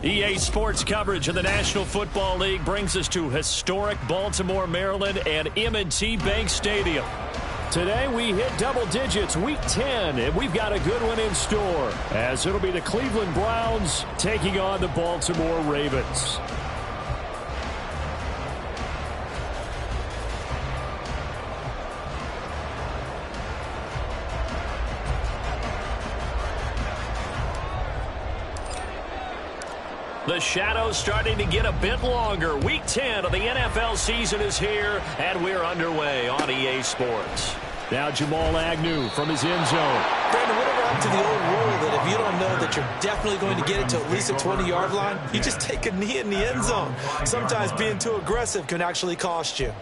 EA Sports coverage of the National Football League brings us to historic Baltimore, Maryland, and M&T Bank Stadium. Today we hit double digits, Week 10, and we've got a good one in store, as it'll be the Cleveland Browns taking on the Baltimore Ravens. The shadow's starting to get a bit longer. Week 10 of the NFL season is here, and we're underway on EA Sports. Now Jamal Agnew from his end zone. Brandon, whatever happened to the old rule that if you don't know that you're definitely going to get it to at least a 20-yard line, you just take a knee in the end zone. Sometimes being too aggressive can actually cost you.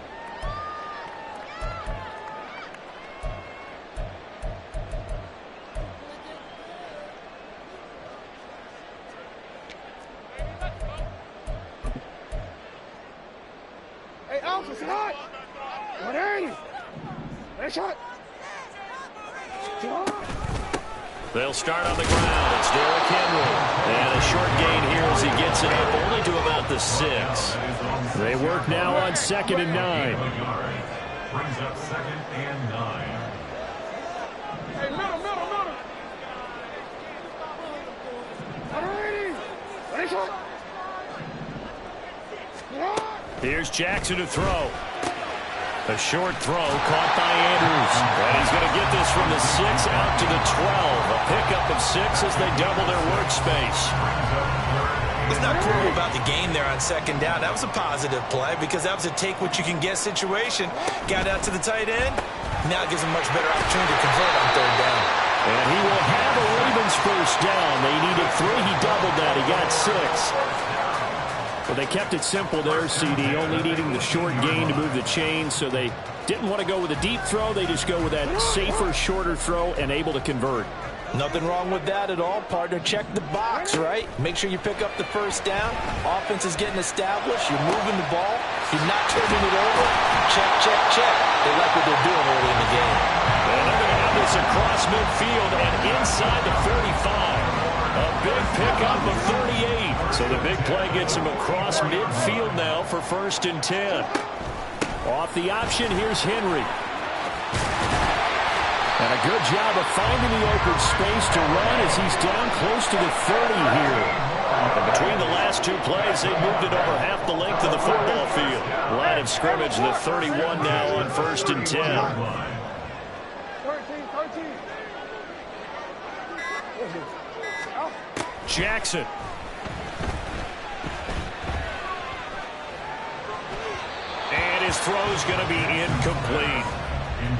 They'll start on the ground. It's Derrick Henry. And a short gain here as he gets it up only to about the 6. They work now on 2nd and 9. Brings up 2nd and 9. Hey, middle. Here's Jackson to throw. A short throw caught by Andrews. And he's going to get this from the 6 out to the 12. A pickup of 6 as they double their workspace. It's not cruel about the game there on 2nd down. That was a positive play because that was a take-what-you-can-get situation. Got out to the tight end. Now it gives him much better opportunity to convert on 3rd down. And he will have a Ravens first down. They needed 3. He doubled that. He got 6. Well, they kept it simple there, CD, only needing the short gain to move the chain, so they didn't want to go with a deep throw. They just go with that safer, shorter throw and able to convert. Nothing wrong with that at all, partner. Check the box, right? Make sure you pick up the first down. Offense is getting established. You're moving the ball. You're not turning it over. Check. They like what they're doing early in the game. And they're going to have this across midfield and inside the 35. A big pickup of 38. So the big play gets him across midfield now for 1st and 10. Off the option, here's Henry. And a good job of finding the open space to run as he's down close to the 30 here. And between the last 2 plays, they moved it over half the length of the football field. Line of scrimmage, the 31 now on 1st and 10. 13. Jackson. And his throw's going to be incomplete.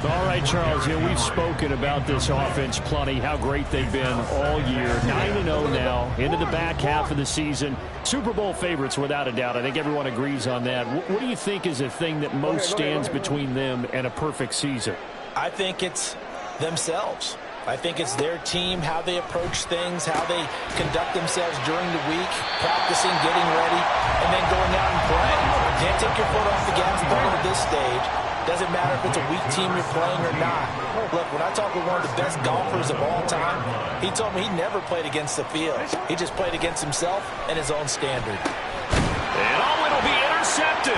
All right, Charles, we've spoken about this offense plenty, how great they've been all year. 9-0 now, into the back half of the season. Super Bowl favorites, without a doubt. I think everyone agrees on that. What do you think is the thing that most stands between them and a perfect season? I think it's themselves. I think it's their team, how they approach things, how they conduct themselves during the week, practicing, getting ready, and then going out and playing. Can't take your foot off the gas pedal at this stage. Doesn't matter if it's a weak team you're playing or not. Look, when I talk with one of the best golfers of all time, he told me he never played against the field. He just played against himself and his own standard. And it'll be intercepted.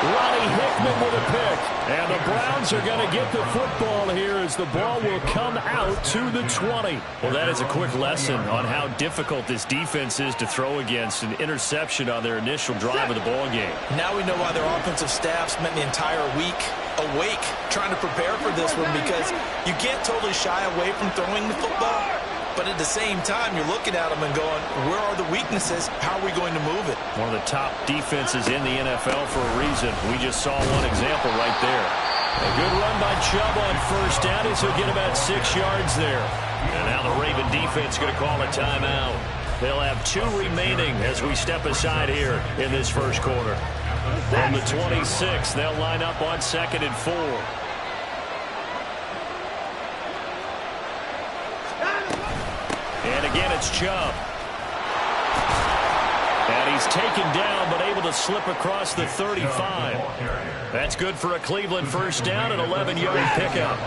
Ronnie Hickman with a pick. And the Browns are going to get the football here as the ball will come out to the 20. Well, that is a quick lesson on how difficult this defense is to throw against. An interception on their initial drive of the ball game. Now we know why their offensive staff spent the entire week awake trying to prepare for this one, because you can't totally shy away from throwing the football. But at the same time, you're looking at them and going, where are the weaknesses? How are we going to move it? One of the top defenses in the NFL for a reason. We just saw one example right there. A good run by Chubb on 1st down as he'll get about 6 yards there. And now the Raven defense going to call a timeout. They'll have 2 remaining as we step aside here in this first quarter. From the 26, they'll line up on 2nd and 4. And again, it's Chubb. And he's taken down, but able to slip across the 35. That's good for a Cleveland first down, an 11-yard pickup.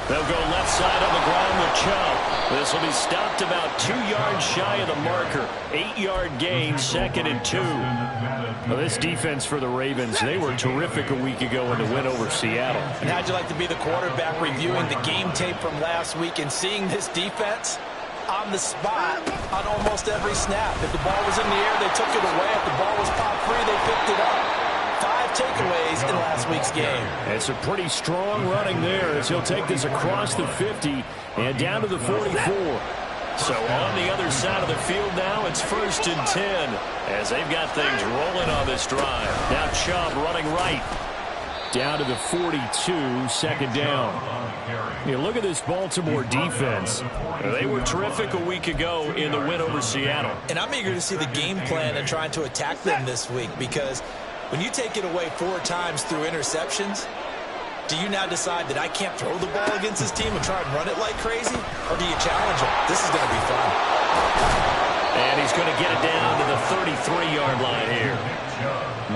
They'll go left side on the ground with Chubb. This will be stopped about 2 yards shy of the marker. 8-yard gain, 2nd and 2. Well, this defense for the Ravens, they were terrific a week ago in the win over Seattle. And how'd you like to be the quarterback reviewing the game tape from last week and seeing this defense on the spot on almost every snap? If the ball was in the air, they took it away. If the ball was popped free, they picked it up. 5 takeaways in last week's game. It's a pretty strong running there as he'll take this across the 50 and down to the 44. So on the other side of the field now, it's 1st and 10 as they've got things rolling on this drive. Now Chubb running right. Down to the 42, 2nd down. You look at this Baltimore defense. They were terrific a week ago in the win over Seattle. And I'm eager to see the game plan and trying to attack them this week, because when you take it away 4 times through interceptions, do you now decide that I can't throw the ball against this team and try and run it like crazy? Or do you challenge them? This is going to be fun. And he's going to get it down to the 33-yard line here.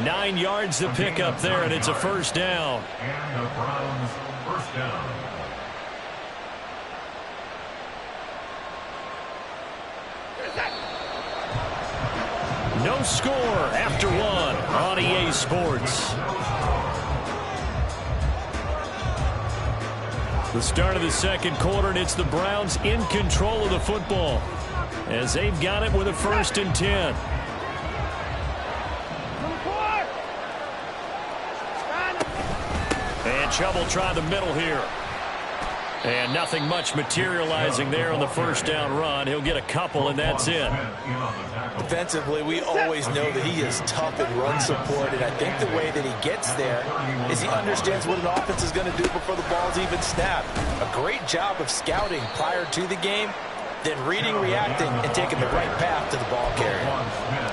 9 yards to pick up there, and it's a 1st down. And the Browns' 1st down. No score after 1 on EA Sports. The start of the 2nd quarter, and it's the Browns in control of the football as they've got it with a 1st and 10. And Chubb will try the middle here. And nothing much materializing there on the 1st down run. He'll get a couple, and that's it. Defensively, we always know that he is tough in run support, and I think the way that he gets there is he understands what an offense is going to do before the ball's even snapped. A great job of scouting prior to the game, then reading, reacting, and taking the right path to the ball carrier.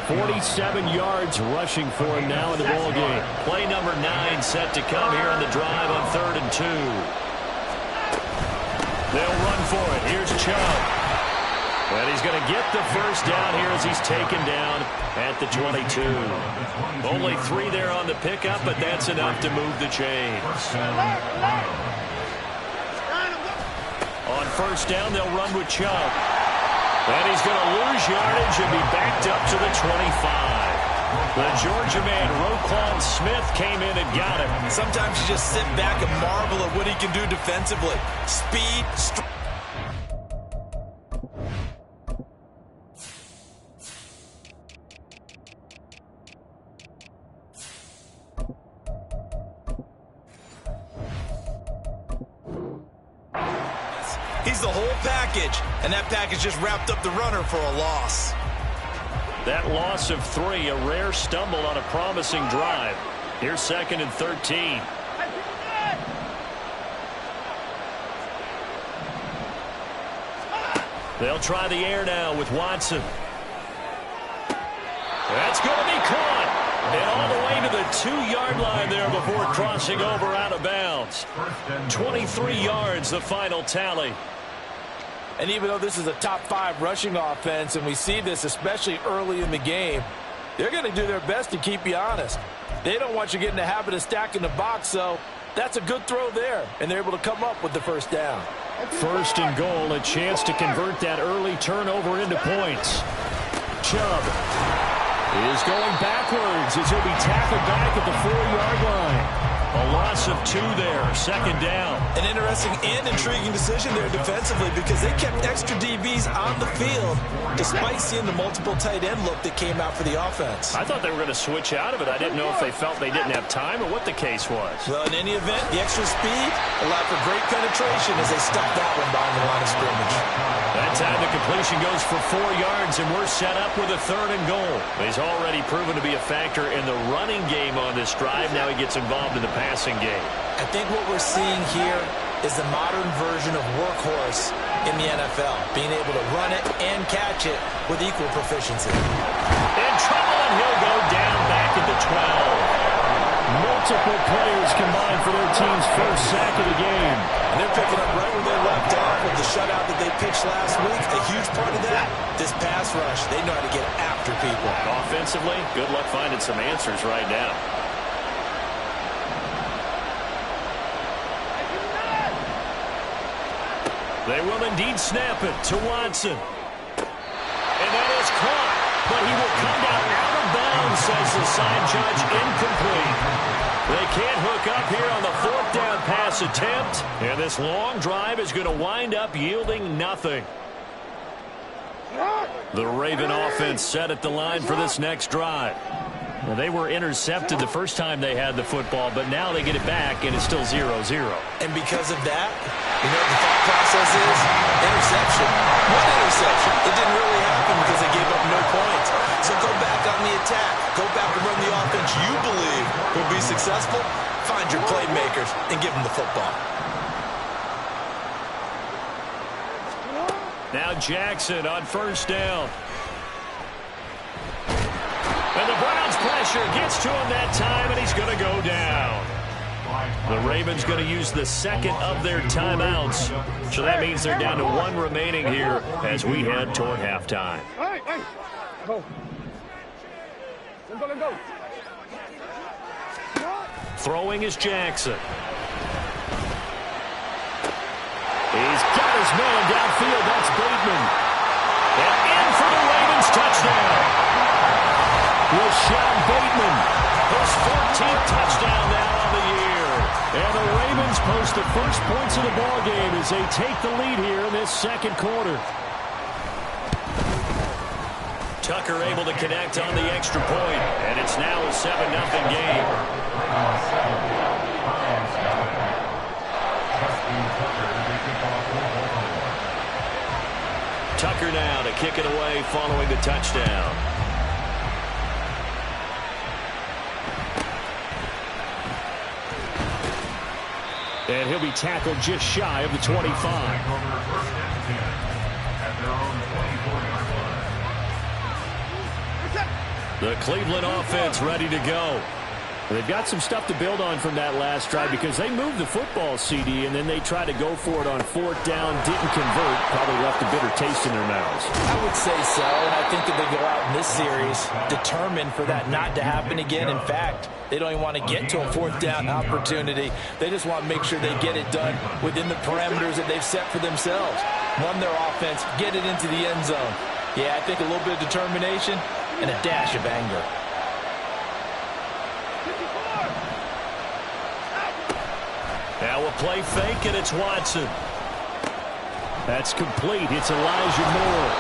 47 yards rushing for him now in the ball game. Play number 9 set to come here on the drive on 3rd and 2. They'll run for it. Here's Chubb. And he's going to get the 1st down here as he's taken down at the 22. Only 3 there on the pickup, but that's enough to move the chains. On 1st down, they'll run with Chubb. And he's going to lose yardage and be backed up to the 25. The Georgia man, Roquan Smith, came in and got him. Sometimes you just sit back and marvel at what he can do defensively. Speed, he's the whole package, and that package just wrapped up the runner for a loss. That loss of 3, a rare stumble on a promising drive. Here's 2nd and 13. They'll try the air now with Watson. That's going to be caught. And all the way to the 2-yard line there before crossing over out of bounds. 23 yards, the final tally. And even though this is a top 5 rushing offense, and we see this especially early in the game, they're going to do their best to keep you honest. They don't want you to get in the habit of stacking the box, so that's a good throw there, and they're able to come up with the 1st down. 1st and goal, a chance to convert that early turnover into points. Chubb is going backwards as he'll be tackled back at the 4-yard line. A loss of 2 there, 2nd down. An interesting and intriguing decision there defensively, because they kept extra DBs on the field despite seeing the multiple tight end look that came out for the offense. I thought they were going to switch out of it. I didn't know if they felt they didn't have time or what the case was. Well, in any event, the extra speed allowed for great penetration as they stuffed that one behind the line of scrimmage. That time the completion goes for 4 yards, and we're set up with a 3rd and goal. He's already proven to be a factor in the running game on this drive. Now he gets involved in the passing game. I think what we're seeing here is the modern version of workhorse in the NFL, being able to run it and catch it with equal proficiency. In trouble, and he'll go down back at the 12. Multiple players combined for their team's 1st sack of the game. And they're picking up right where they left off with the shutout that they pitched last week. A huge part of that, this pass rush. They know how to get after people. Offensively, good luck finding some answers right now. indeed snap it to Watson. And that is caught, but he will come down out of bounds, says the side judge, incomplete. They can't hook up here on the fourth down pass attempt, and this long drive is going to wind up yielding nothing. The Raven offense set at the line for this next drive. Well, they were intercepted the first time they had the football, but now they get it back, and it's still 0-0. And because of that, you know what the thought process is? Interception. One interception. It didn't really happen because they gave up no points. So go back on the attack. Go back and run the offense you believe will be successful. Find your playmakers and give them the football. Now Jackson on first down. And the Browns pressure gets to him that time, and he's going to go down. The Ravens going to use the second of their timeouts. So that means they're down to one remaining here as we head toward halftime. Go. Let's go. Throwing is Jackson. He's got his man downfield. That's Bateman. And in for the Ravens touchdown. Sean Bateman, his 14th touchdown now on the year. And the Ravens post the first points of the ballgame as they take the lead here in this second quarter. Tucker able to connect on the extra point, and it's now a 7-0 game. Tucker now to kick it away following the touchdown. And he'll be tackled just shy of the 25. The Cleveland offense ready to go. They've got some stuff to build on from that last drive because they moved the football, CD, and then they tried to go for it on fourth down, didn't convert, probably left a bitter taste in their mouths. I would say so, and I think that they go out in this series determined for that not to happen again. In fact, they don't even want to get to a fourth down opportunity. They just want to make sure they get it done within the parameters that they've set for themselves. Run their offense, get it into the end zone. Yeah, I think a little bit of determination and a dash of anger. Now a play fake, and it's Watson. That's complete. It's Elijah Moore.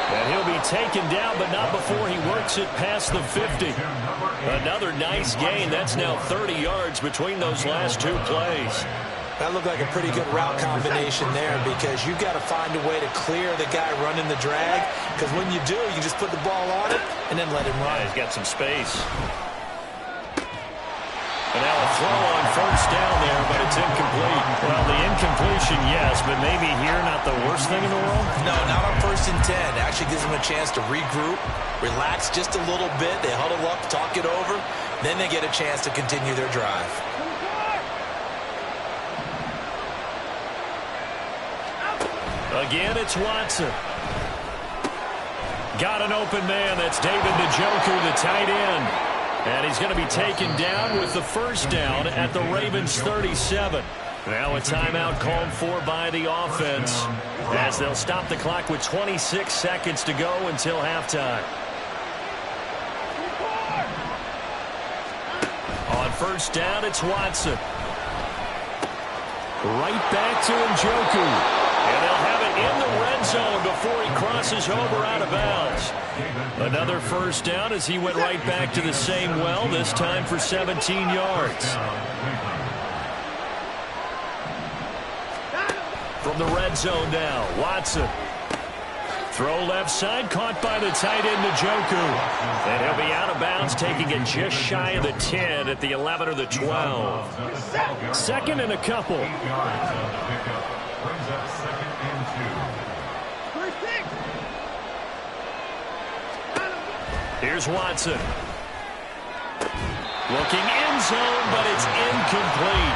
And he'll be taken down, but not before he works it past the 50. Another nice gain. That's now 30 yards between those last two plays. That looked like a pretty good route combination there because you've got to find a way to clear the guy running the drag, because when you do, you just put the ball on it and then let him run. Yeah, he's got some space. And now a throw on first down there, but it's incomplete. Well, the incompletion, yes, but maybe here not the worst thing in the world? No, not on 1st and 10. It actually gives them a chance to regroup, relax just a little bit. They huddle up, talk it over. Then they get a chance to continue their drive. Again, it's Watson. Got an open man. That's David Njoku, the tight end. And he's going to be taken down with the first down at the Ravens 37. Now a timeout called for by the offense as they'll stop the clock with 26 seconds to go until halftime. On first down, it's Watson. Right back to Njoku. And they'll have it in the red zone before he crosses over out of bounds. Another first down as he went right back to the same well, this time for 17 yards. From the red zone now, Watson. Throw left side, caught by the tight end, Njoku. And he'll be out of bounds, taking it just shy of the 10 at the 11 or the 12. Second and a couple. Brings up 2nd and 2. Here's Watson. Looking end zone, but it's incomplete.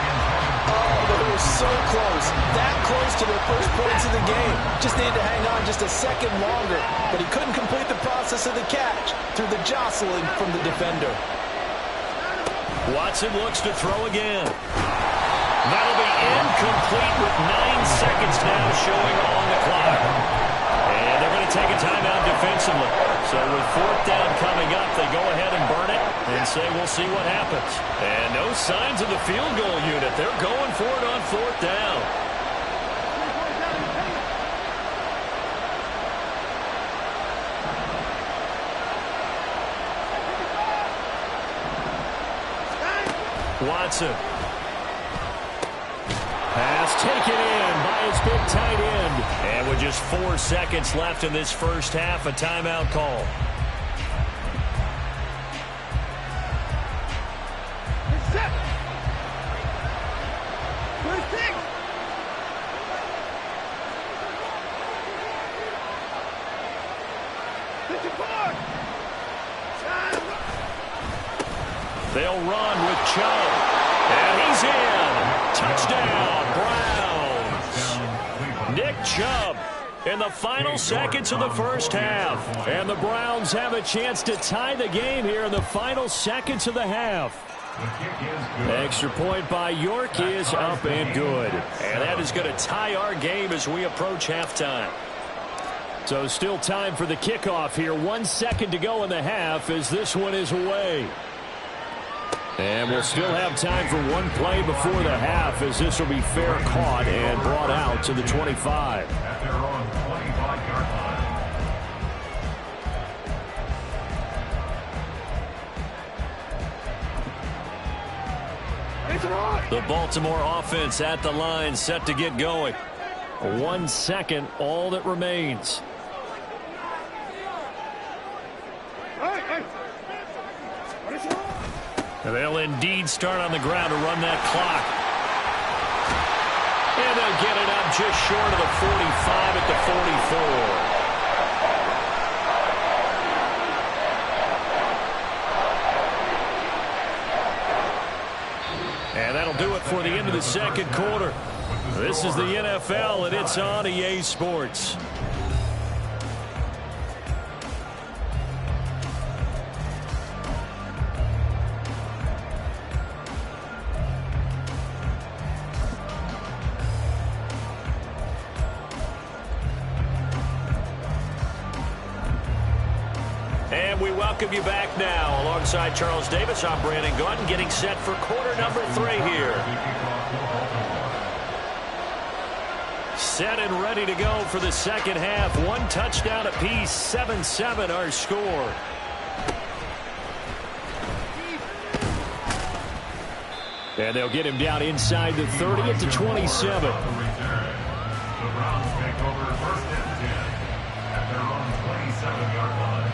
Oh, they were so close. That close to their first points of the game. Just needed to hang on just a second longer. But he couldn't complete the process of the catch through the jostling from the defender. Watson looks to throw again. That'll be incomplete with 9 seconds now showing on the clock. And they're going to take a timeout defensively. So with 4th down coming up, they go ahead and burn it and say we'll see what happens. And no signs of the field goal unit. They're going for it on 4th down. Watson. Pass taken in by his big tight end. And with just 4 seconds left in this first half, a timeout call. They'll run with Chubb. And he's in. Touchdown, Browns. Nick Chubb in the final seconds of the first half. And the Browns have a chance to tie the game here in the final seconds of the half. Extra point by York is up and good. And that is going to tie our game as we approach halftime. So still time for the kickoff here. 1 second to go in the half as this one is away. And we'll still have time for one play before the half as this will be fair caught and brought out to the 25. At their own 25-yard line. The Baltimore offense at the line, set to get going. 1 second, all that remains. And they'll indeed start on the ground to run that clock. And they'll get it up just short of the 45 at the 44. And that'll do it for the end of the second quarter. This is the NFL, and it's on EA Sports. And we welcome you back now. Alongside Charles Davis, I'm Brandon Gaudin, getting set for quarter number 3 here. Set and ready to go for the second half. 1 touchdown apiece, 7-7 our score. And they'll get him down inside the 30 at the 27. The Browns take over 1st and 10 at their own 27-yard line.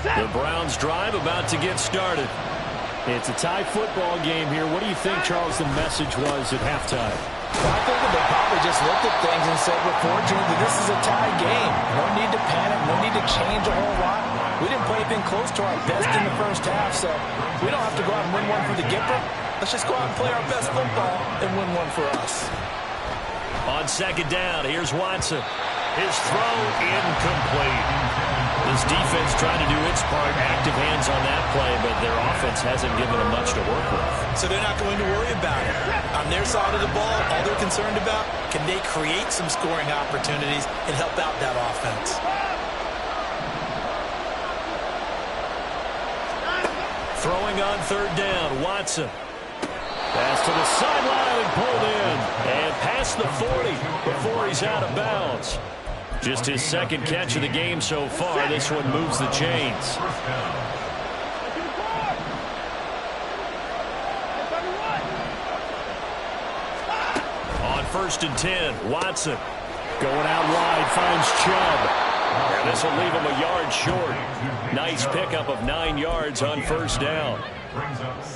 The Browns drive about to get started. It's a tie football game here. What do you think, Charles, the message was at halftime? Well, I think that they probably just looked at things and said, we're fortunate that this is a tie game. No need to panic. No need to change a whole lot. We didn't play anything close to our best in the first half, so we don't have to go out and win one for the Gipper. Let's just go out and play our best football and win one for us. On second down, here's Watson. His throw incomplete. This defense trying to do its part. Active hands on that play, but their offense hasn't given them much to work with. So they're not going to worry about it. On their side of the ball, all they're concerned about, can they create some scoring opportunities and help out that offense? Throwing on third down, Watson. Pass to the sideline and pulled in. And past the 40 before he's out of bounds. Just his second catch of the game so far. This one moves the chains. On 1st and 10, Watson going out wide, finds Chubb. And this will leave him a yard short. Nice pickup of 9 yards on 1st down.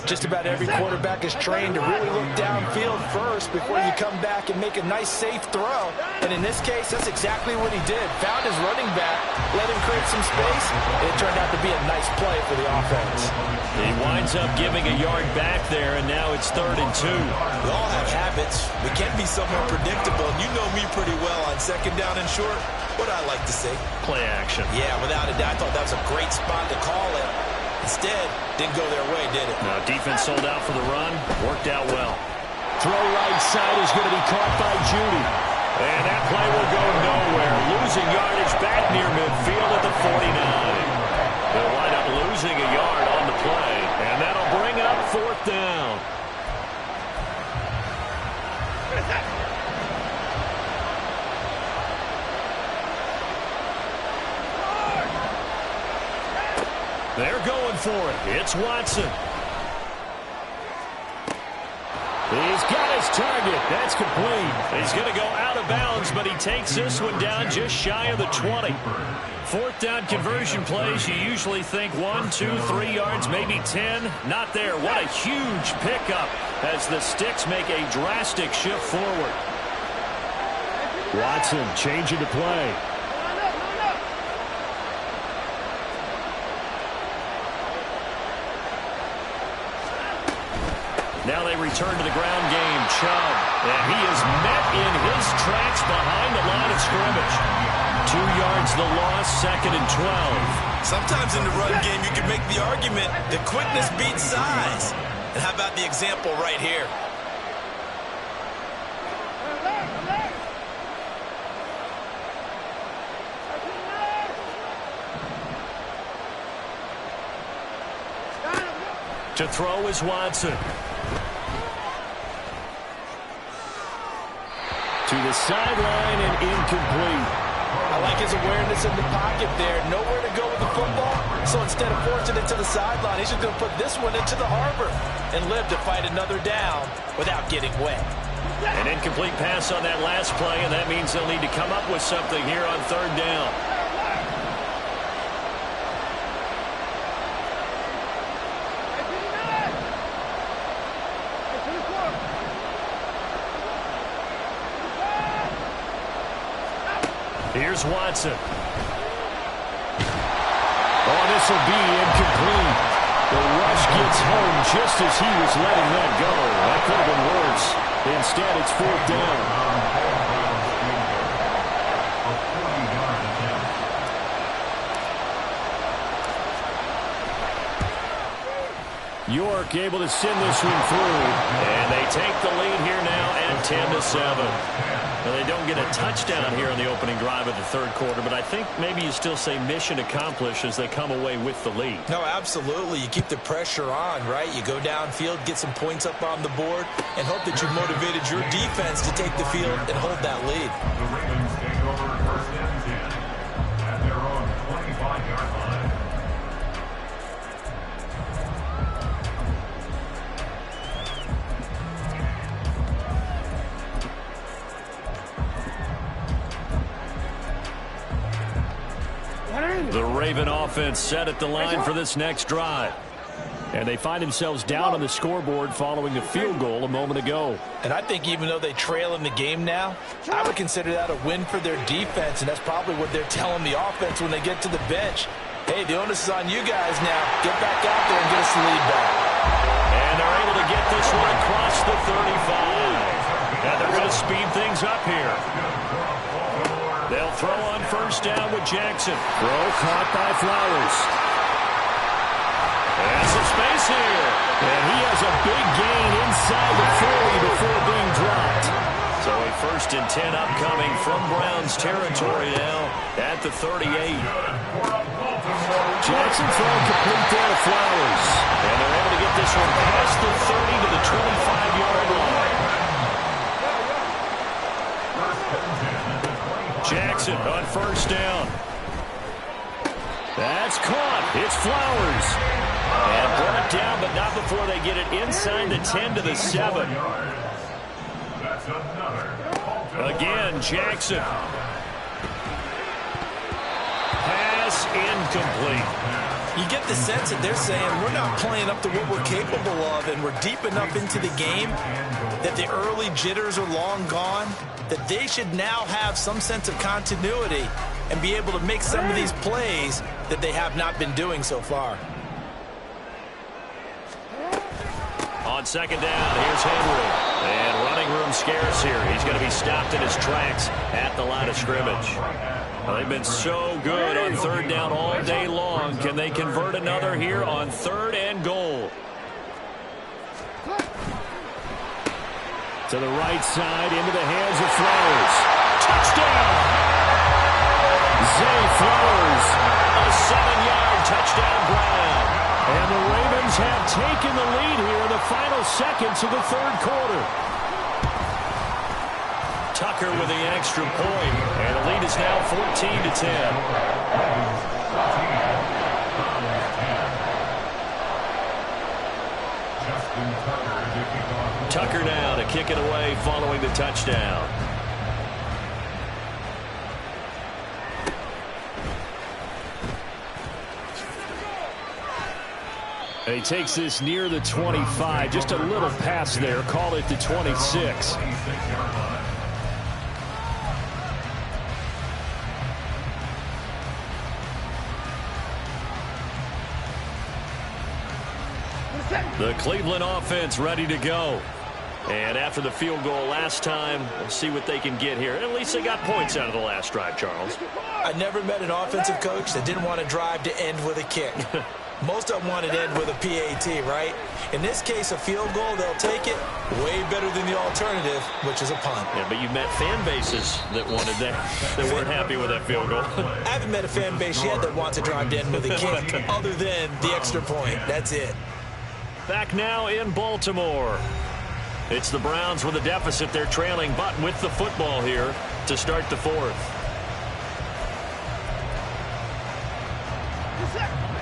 Just about every quarterback is trained to really look downfield first before you come back and make a nice, safe throw. And in this case, that's exactly what he did. Found his running back, let him create some space, and it turned out to be a nice play for the offense. He winds up giving a yard back there, and now it's 3rd and 2. We all have habits. We can be somewhat predictable, and you know me pretty well on second down and short. What I like to say? Play action. Yeah, without a doubt. I thought that was a great spot to call it. Instead, didn't go their way, did it? Now, defense sold out for the run. Worked out well. throw right side is going to be caught by Judy. And that play will go nowhere. Losing yardage back near midfield at the 49. They'll wind up losing a yard on the play, and that'll bring up 4th down. They're going for it. It's Watson. He's got his target. That's complete. He's going to go out of bounds, but he takes this one down just shy of the 20. 4th down conversion plays, you usually think 1, 2, 3 yards, maybe 10. Not there. What a huge pickup as the Sticks make a drastic shift forward. Watson changing to play. Now they return to the ground game. Chubb. And he is met in his tracks behind the line of scrimmage. 2 yards the loss, 2nd and 12. Sometimes in the run game you can make the argument that quickness beats size. And how about the example right here? To throw is Watson. To the sideline and incomplete. I like his awareness in the pocket there. Nowhere to go with the football. So instead of forcing it to the sideline, he's just going to put this one into the harbor and live to fight another down without getting wet. An incomplete pass on that last play, and that means they'll need to come up with something here on 3rd down. Here's Watson. Oh, this will be incomplete. The rush gets home just as he was letting that go. That could have been worse. Instead, it's 4th down. York able to send this one through. And they take the lead here now at 10-7. Well, they don't get a touchdown here on the opening drive of the 3rd quarter, but I think maybe you still say mission accomplished as they come away with the lead. No, absolutely. You keep the pressure on, right? You go downfield, get some points up on the board, and hope that you've motivated your defense to take the field and hold that lead. The Ravens take over 1st and 10 at their own 25-yard line. The Raven offense set at the line for this next drive. And they find themselves down on the scoreboard following the field goal a moment ago. And I think even though they trail in the game now, I would consider that a win for their defense, and that's probably what they're telling the offense when they get to the bench. Hey, the onus is on you guys now. Get back out there and get us the lead back. And they're able to get this one across the 35. And they're going to speed things up here. They'll throw on 1st down with Jackson. Throw caught by Flowers. And some space here. And he has a big gain inside the 40 before being dropped. So a 1st and 10 upcoming from Browns territory now at the 38. Jackson throwing complete there to Flowers. And they're able to get this one past the 30 to the 25-yard line. Jackson on 1st down. That's caught. It's Flowers. And brought down, but not before they get it inside the 10 to the 7. Again, Jackson. Pass incomplete. You get the sense that they're saying we're not playing up to what we're capable of, and we're deep enough into the game that the early jitters are long gone, that they should now have some sense of continuity and be able to make some of these plays that they have not been doing so far. On 2nd down, here's Henry. And running room scarce here. He's going to be stopped in his tracks at the line of scrimmage. Well, they've been so good on 3rd down all day long. Can they convert another here on 3rd and goal? To the right side, into the hands of Flowers. Touchdown! Zay Flowers, a 7-yard touchdown grab. And the Ravens have taken the lead here in the final seconds of the third quarter. Tucker with the extra point, and the lead is now 14-10. Tucker now to kick it away following the touchdown. And he takes this near the 25, just a little pass there, call it the 26. The Cleveland offense ready to go. And after the field goal last time, we'll see what they can get here. At least they got points out of the last drive, Charles. I never met an offensive coach that didn't want to drive to end with a kick. Most of them want to end with a PAT, right? In this case, a field goal, they'll take it way better than the alternative, which is a punt. Yeah, but you met fan bases that wanted that, that weren't happy with that field goal. I haven't met a fan base yet that wants to drive to end with a kick other than the extra point. That's it. Back now in Baltimore. It's the Browns with a deficit. They're trailing, but with the football here to start the fourth.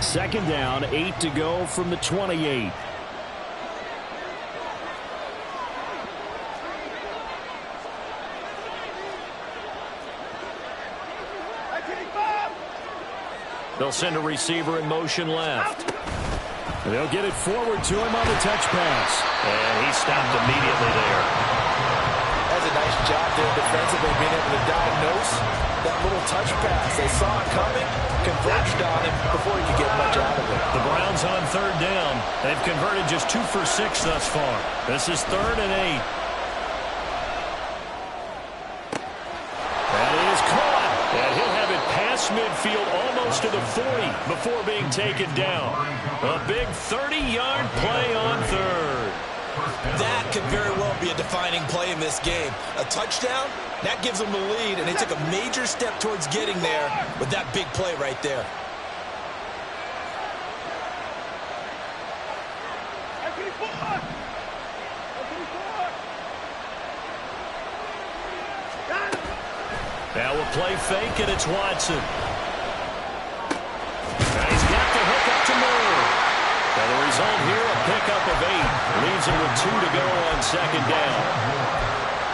Second down, 8 to go from the 28. They'll send a receiver in motion left. They'll get it forward to him on the touch pass. And he stopped immediately there. That's a nice job there defensively, being able to diagnose that little touch pass. They saw it coming, converged on him before he could get much out of it. The Browns on third down. They've converted just 2 for 6 thus far. This is 3rd and 8. That is caught. And he'll have it past midfield almost to the 40 before being taken down. A big 30-yard play on third. That could very well be a defining play in this game. A touchdown, that gives them the lead, and they took a major step towards getting there with that big play right there. Now a play fake, and it's Watson. Now he's got the hook up to Moore. And the result here, a pickup of 8. Leaves him with 2 to go on second down.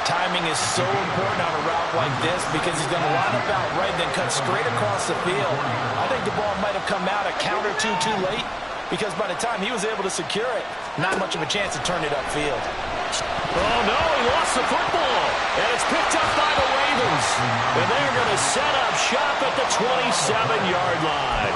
Timing is so important on a route like this because he's going to line up out right and then cut straight across the field. I think the ball might have come out a count or two too late because by the time he was able to secure it, not much of a chance to turn it upfield. Oh, no, he lost the football. And it's picked up by the Ravens. And they're going to set up shop at the 27-yard line.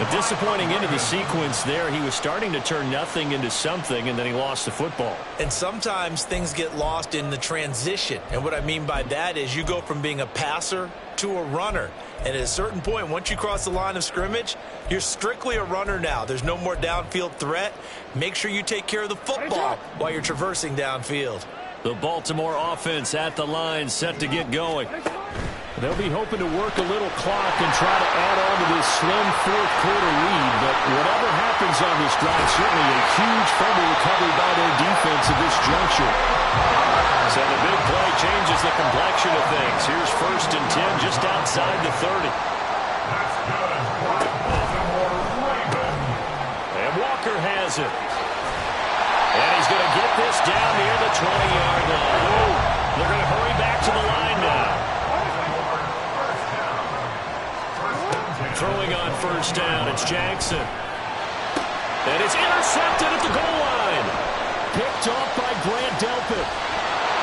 A disappointing end of the sequence there. He was starting to turn nothing into something, and then he lost the football. And sometimes things get lost in the transition. And what I mean by that is you go from being a passer to a runner. And at a certain point, once you cross the line of scrimmage, you're strictly a runner now. There's no more downfield threat. Make sure you take care of the football while you're traversing downfield. The Baltimore offense at the line, set to get going. They'll be hoping to work a little clock and try to add on to this slim fourth quarter lead. But whatever happens on this drive, certainly a huge fumble recovery by their defense at this juncture. So the big play changes the complexion of things. Here's 1st and 10 just outside the 30. And Walker has it. And he's going to get this down near the 20-yard line. Oh, they're going to hurry back to the line now. Throwing on 1st down, it's Jackson. And it's intercepted at the goal line. Picked off by Grant Delpit.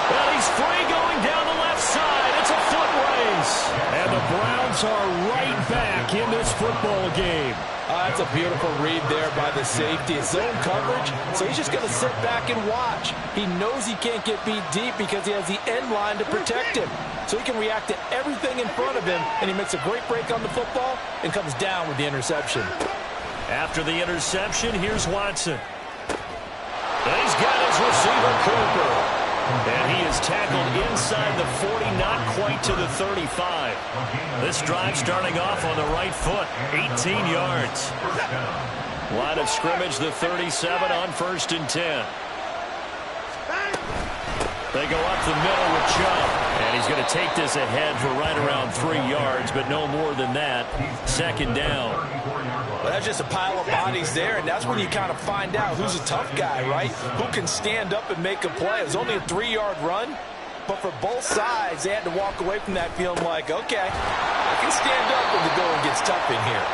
And he's free going down the left side. It's a foot race. And the Browns are right back in this football game. That's a beautiful read there by the safety. It's zone coverage, so he's just going to sit back and watch. He knows he can't get beat deep because he has the end line to protect him. So he can react to everything in front of him, and he makes a great break on the football and comes down with the interception. After the interception, here's Watson. And he's got his receiver, Cooper. And he is tackled inside the 40, not quite to the 35. This drive starting off on the right foot, 18 yards. Line of scrimmage, the 37 on 1st and 10. They go up the middle with Chubb. And he's going to take this ahead for right around 3 yards, but no more than that. 2nd down. Well, that's just a pile of bodies there, and that's when you kind of find out who's a tough guy, right? Who can stand up and make a play. It was only a 3-yard run, but for both sides, they had to walk away from that feeling like, okay, I can stand up when the going gets tough in here.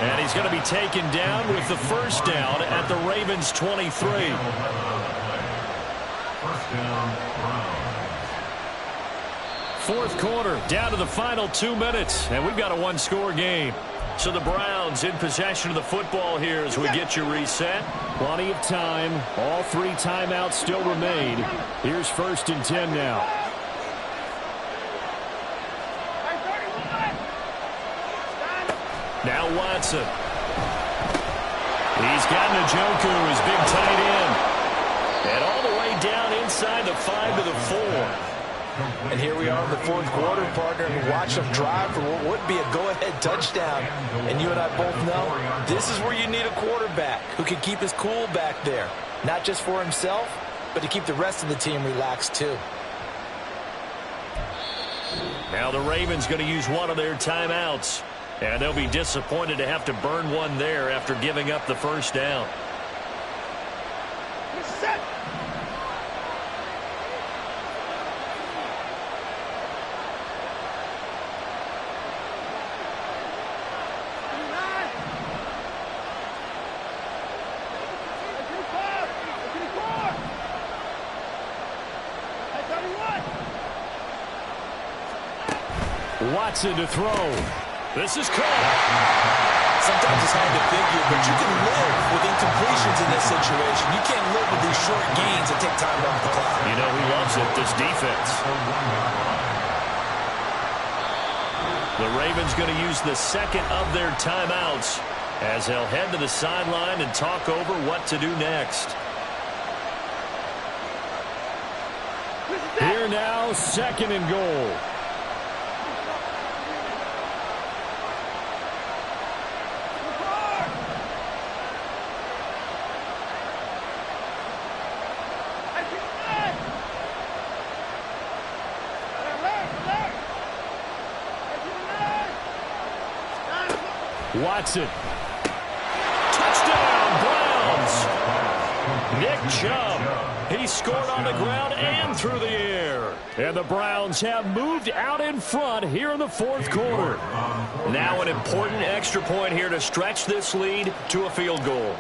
And he's going to be taken down with the 1st down at the Ravens' 23. 1st down, Browns. 4th quarter, down to the final 2 minutes, and we've got a 1-score game. So the Browns in possession of the football here as we get you reset. Plenty of time. All 3 timeouts still remain. Here's 1st and 10 now. Now Watson. He's got Njoku, his big tight end. And all the way down inside the 5 to the 4. And here we are in the 4th quarter, partner, and watch them drive for what would be a go-ahead touchdown. And you and I both know this is where you need a quarterback who can keep his cool back there. Not just for himself, but to keep the rest of the team relaxed too. Now the Ravens going to use one of their timeouts. And they'll be disappointed to have to burn one there after giving up the 1st down. Set. Watson to throw. This is caught. Sometimes it's hard to figure, but you can live with incompletions in this situation. You can't live with these short gains that take time off the clock. You know who loves it? This defense. The Ravens going to use the 2nd of their timeouts as they'll head to the sideline and talk over what to do next. Here now, 2nd and goal. Watson. Touchdown, Browns. Nick Chubb. He scored on the ground and through the air. And the Browns have moved out in front here in the 4th quarter. Now an important extra point here to stretch this lead to a field goal.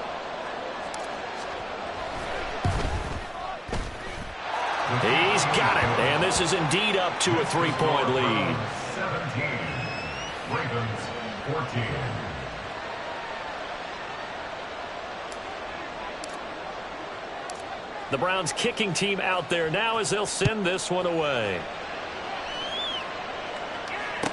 He's got it. And this is indeed up to a 3-point lead. 17. Ravens 14. The Browns kicking team out there now as they'll send this one away.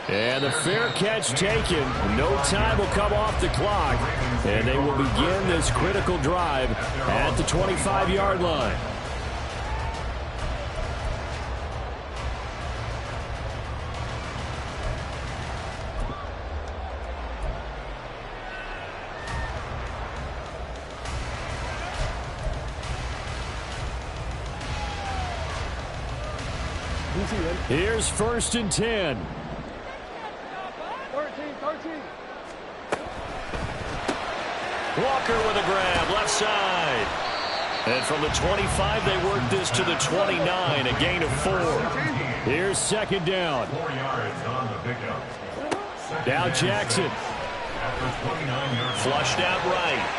And the fair catch taken. No time will come off the clock. And they will begin this critical drive at the 25-yard line. Here's 1st and 10. 13. Walker with a grab, left side. And from the 25, they work this to the 29, a gain of 4. Here's 2nd down. 4 yards on the pickup. Now Jackson. After 29 yards. Flushed out right.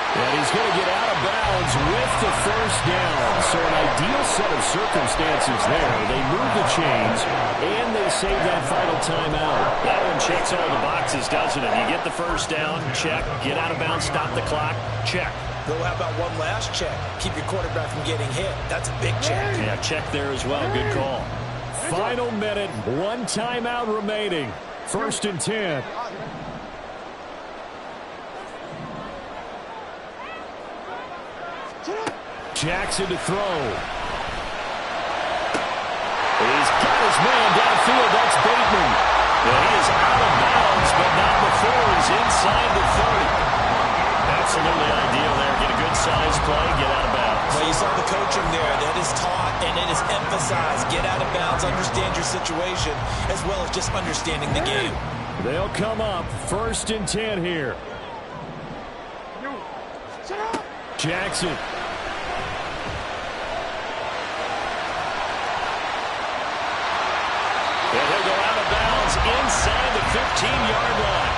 And he's going to get out of bounds with the 1st down. So an ideal set of circumstances there. They move the chains, and they save that final timeout. That one checks all the boxes, doesn't it? You get the 1st down, check. Get out of bounds, stop the clock, check. Though, how about one last check? Keep your quarterback from getting hit. That's a big check. Yeah, check there as well. Good call. Final minute, 1 timeout remaining. 1st and 10. Jackson to throw. He's got his man downfield. That's Bateman. And he is out of bounds, but not before he's inside the 30. Absolutely ideal there. Get a good size play, get out of bounds. Well, you saw the coaching there. That is taught and it is emphasized. Get out of bounds, understand your situation, as well as just understanding the game. They'll come up 1st and 10 here. Jackson. And he'll go out of bounds inside the 15-yard line.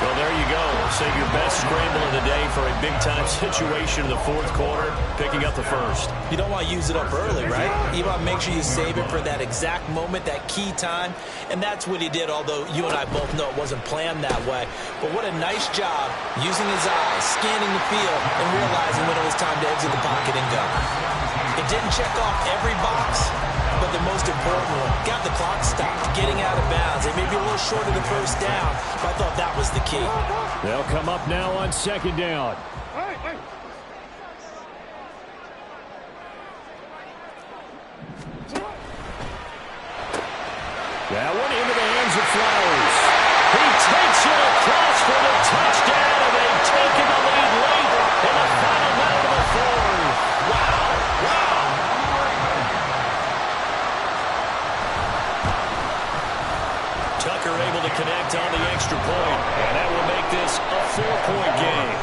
Well, there you go. Save your best scramble of the day for a big-time situation in the 4th quarter, picking up the 1st. You don't want to use it up early, right? You want to make sure you save it for that exact moment, that key time, and that's what he did, although you and I both know it wasn't planned that way. But what a nice job using his eyes, scanning the field, and realizing when it was time to exit the pocket and go. It didn't check off every box, but the most important one, got the clock stopped, getting out of bounds. It may be a little short of the 1st down, but I thought that was the key. They'll come up now on 2nd down. That one into the hands of Flowers. He takes it across for the touchdown, and they've taken the lead late in the final minute of the 4th. Wow. Tucker able to connect on the extra point, and that will make this a 4-point game.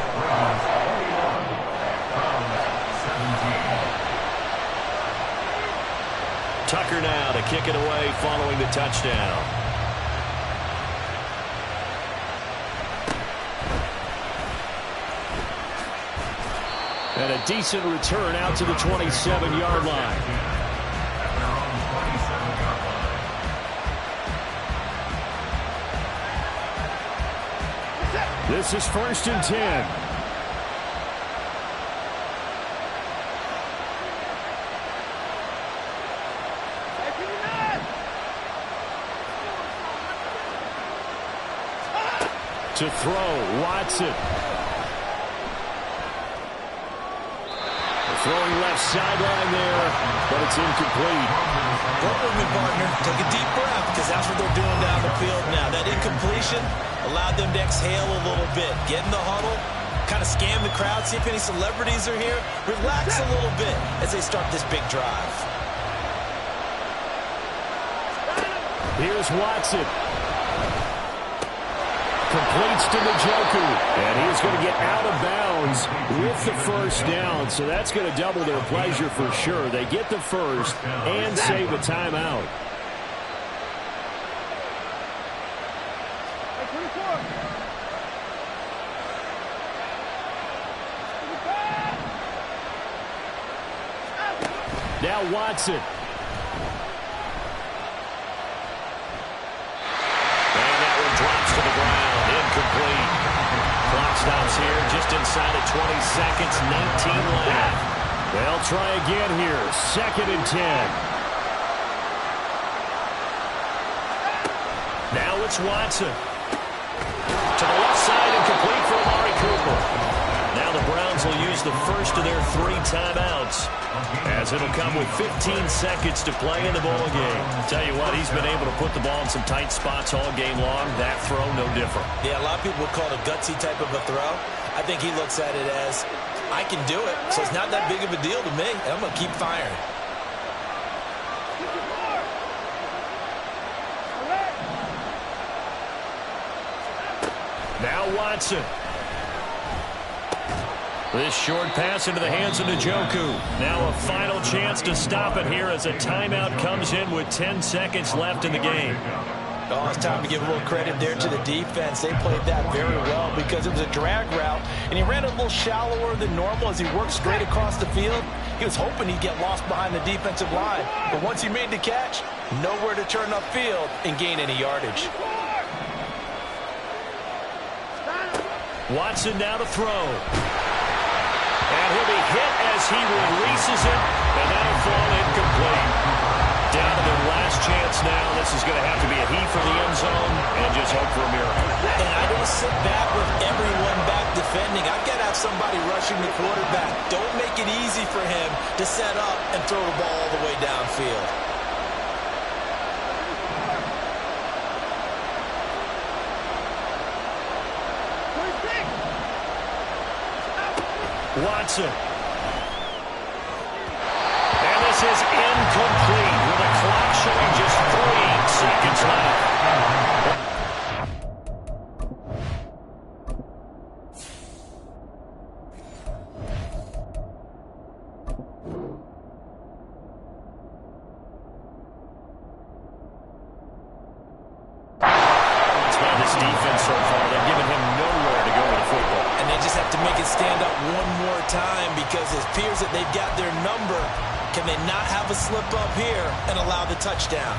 Tucker now to kick it away following the touchdown. And a decent return out to the 27-yard line. This is 1st and 10. To throw, Watson. Throwing left sideline there, but it's incomplete. Work with me, partner. Take a deep breath, because that's what they're doing down the field now. That incompletion allowed them to exhale a little bit. Get in the huddle, kind of scan the crowd, see if any celebrities are here. Relax a little bit as they start this big drive. Here's Watson. Completes to Njoku, and he's going to get out of bounds with the 1st down, so that's going to double their pleasure for sure. They get the 1st and save a timeout. Now Watson. Drops to the ground, incomplete. Clock stops here just inside of 20 seconds, 19 left. They'll try again here, 2nd and 10. Now it's Watson. To the left side, incomplete for Amari Cooper. Now the Browns will use the 1st of their 3 timeouts, as it'll come with 15 seconds to play in the ball game. Tell you what, he's been able to put the ball in some tight spots all game long. That throw, no different. Yeah, a lot of people would call it a gutsy type of a throw. I think he looks at it as, I can do it, so it's not that big of a deal to me, and I'm going to keep firing. Now Watson. This short pass into the hands of Njoku. Now a final chance to stop it here as a timeout comes in with 10 seconds left in the game. Oh, it's time to give a little credit there to the defense. They played that very well because it was a drag route, and he ran a little shallower than normal as he worked straight across the field. He was hoping he'd get lost behind the defensive line, but once he made the catch, nowhere to turn upfield and gain any yardage. Watson now to throw. And he'll be hit as he releases it, and that'll fall incomplete. Down to their last chance now. This is going to have to be a heave for the end zone and just hope for a miracle. And I don't sit back with everyone back defending, I've got to have somebody rushing the quarterback. Don't make it easy for him to set up and throw the ball all the way downfield. Watson. And this is incomplete with the clock showing just 3 seconds left. It's by this defense so far. They've given him nowhere to go with the football. And they just have to make it stand up one more time because it appears that they've got their number. Can they not have a slip up here and allow the touchdown?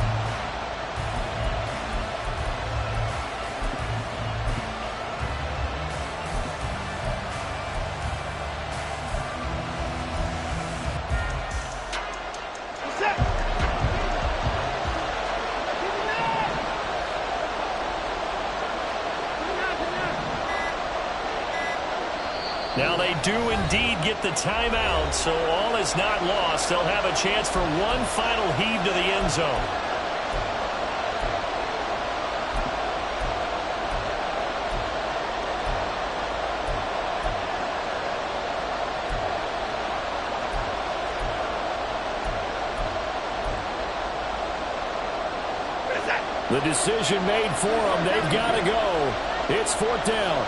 Now they do indeed get the timeout, so all is not lost. They'll have a chance for one final heave to the end zone. The decision made for them. They've got to go. It's 4th down.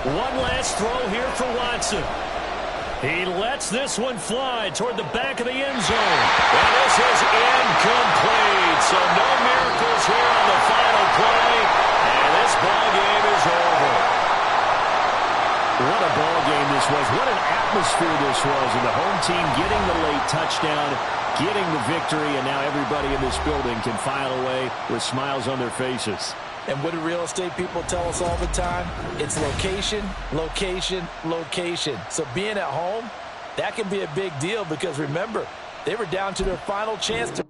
One last throw here for Watson. He lets this one fly toward the back of the end zone. And this is incomplete. So no miracles here on the final play. And this ball game is over. What a ball game this was. What an atmosphere this was. And the home team getting the late touchdown, getting the victory, and now everybody in this building can file away with smiles on their faces. And what do real estate people tell us all the time? It's location, location, location. So being at home, that can be a big deal because remember, they were down to their final chance to